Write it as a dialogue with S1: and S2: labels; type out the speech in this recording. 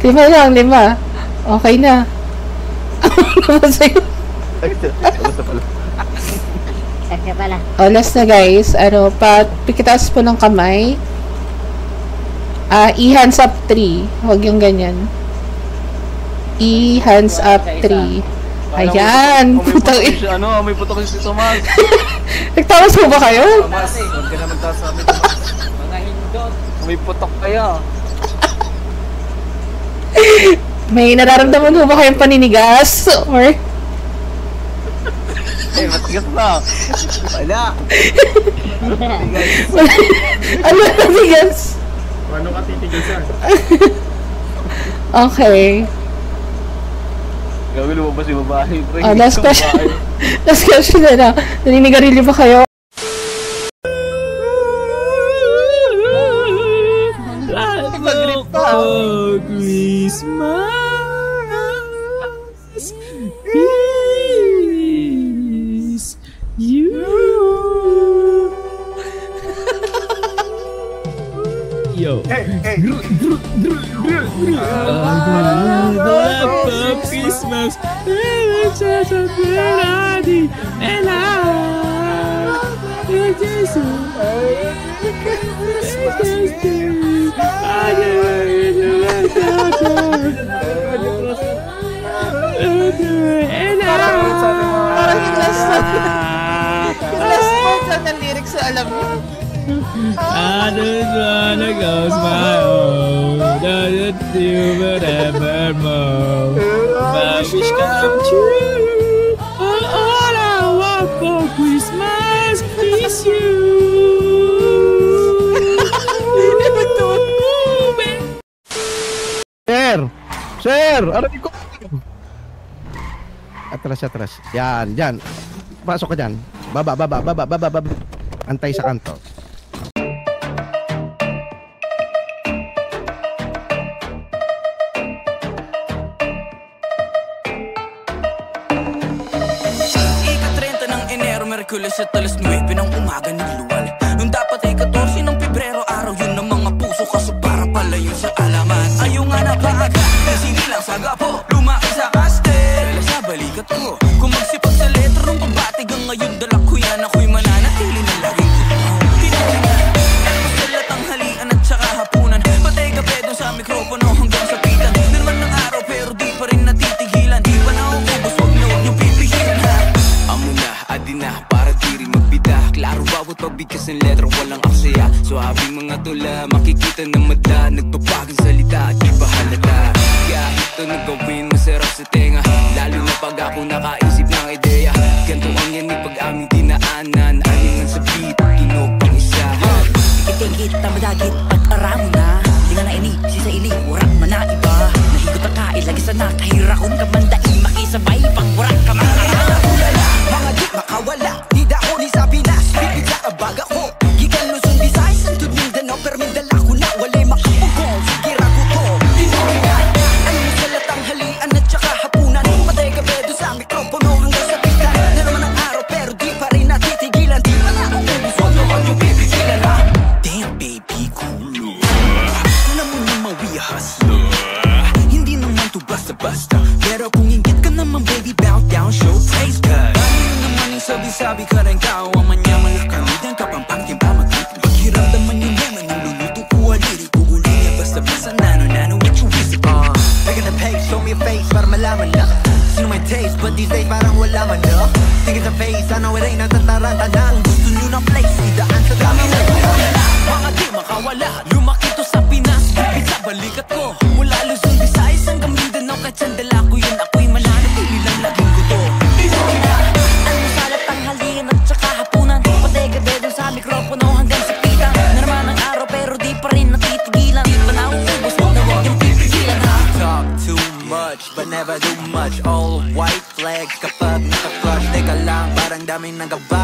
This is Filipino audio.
S1: 5 lang, 5. Okay na.
S2: Sakya pala.
S1: O, last na guys. Ano, pikitaas po ng kamay. I-hands up 3. Huwag yung ganyan. I-hands up 3. Ayan. Putang ina.
S3: Ano, may putok si Tomas.
S1: Nagtawas mo ba kayo?
S3: Tomas, huwag ka naman taas sa amin, Tomas. Mga hindot. May putok kaya.
S1: May nararamdaman mo ba kayong paninigas? Or...
S3: Eh, matigas na. Wala.
S1: Ano natigas?
S4: Paano ka titigasan?
S1: Okay.
S3: Gawin mo ba si babae?
S1: Last question. Last question na. Naninigarilyo ba kayo?
S3: Mag-grip pa.
S5: Christmas is you. Yo.
S4: Hey.
S5: Christmas. It's such a melody. And
S1: Parang yung last part lang ng lyrics na alam mo.
S5: I just wanna go smile. Doesn't do whatever more. My wish come true. All I want for Christmas is you.
S6: Sir! Aray ko! Atras. Yan. Pasok ka dyan. Baba. Antay sa kanto.
S7: Ika-30 ng Enero, Merkulis at alas 9 ng umaga ng luwal. Nung dapat ay 14 ng Pebrero, araw yun ng mga puso, kaso para pala yun sa alaman. Ayaw nga na paaga, sinilang sa gapo, lumaki sa kastel, sa balikat ko. Kung magsipag sa letra ng pabatig ang ngayon, dalak ko yan, ako'y mananatili na laging gusto. Tinatingnan, masalat ang halian at saka hapunan, patay ka pedong sa mikropono hanggang sa pitan. Naman ng araw pero di pa rin natitigilan, di pa naubos, wag na huwag niyong pipigilan ha. Amo na, adi na, para di rin magbida. Klaro bawat pagbigkas ng letra walang aksaya. Suhabing mga tula, makikita na madla, nagpapagang salita at di ba halata. Kahit ito nagawin masarap sa tenga, lalo na pag ako nakaisip ng ideya. Ganto ang yan pag aming dinaanan, alingan sa beat, tunog pang isa. Ikitingit na madagit, pag-aramo na, di nga naini, sisa ili, warak man na iba. Nahigot ang kain, lagi sa nakahirakon ka mandai, makisabay, pang warak ka makarama. Mga di makawala, di dako ni sa Pinas, bibig sa abaga ko. Gikan Luzon, Visayas, Santo Mindanao, pero Mindala ko na, walay makapugong, sige rago ko. Tinatingan, ano sa latang halian at saka hapunan, patay ka bedo sa mikropono hanggang sa pitan. Na naman ang araw, pero di pa rin natitigilan, di pa na ang ubus, wag na wag yung pipigilan ha. Damn baby, cool. Alam mo naman we a hustler, hindi naman to basta-basta, pero kung ingit ka naman baby, bow down, show praise God. Sabi-sabi ka rin kao ang manyaman na kamidan ka pang pangtimpa magkita. Paghiramdaman yung yaman yung luluto ko aliri ko uli niya basta-basta nano what you wish it on. Back in the page, show me a face para malaman na sino may taste, but these days parang wala man na. Tingin sa face, I know it ain't natataranta na. Kung gusto nyo ng place, idaan sa dami na mga di makawala, lumaki to sa Pinas, bibig sa balikat ko. Mula Luzon, Visayas hanggang Mindanao, kahit sandala ko yun, ako'y mananatili lang laging ko to. Mikropono hanggang sa pitang na naman ang araw pero di pa rin natitigilan. Di pa nauubos, huwag na huwag yung pipigilan ha. Talk too much but never do much. All white flags kapag naka-flush. Teka lang parang daming nagaba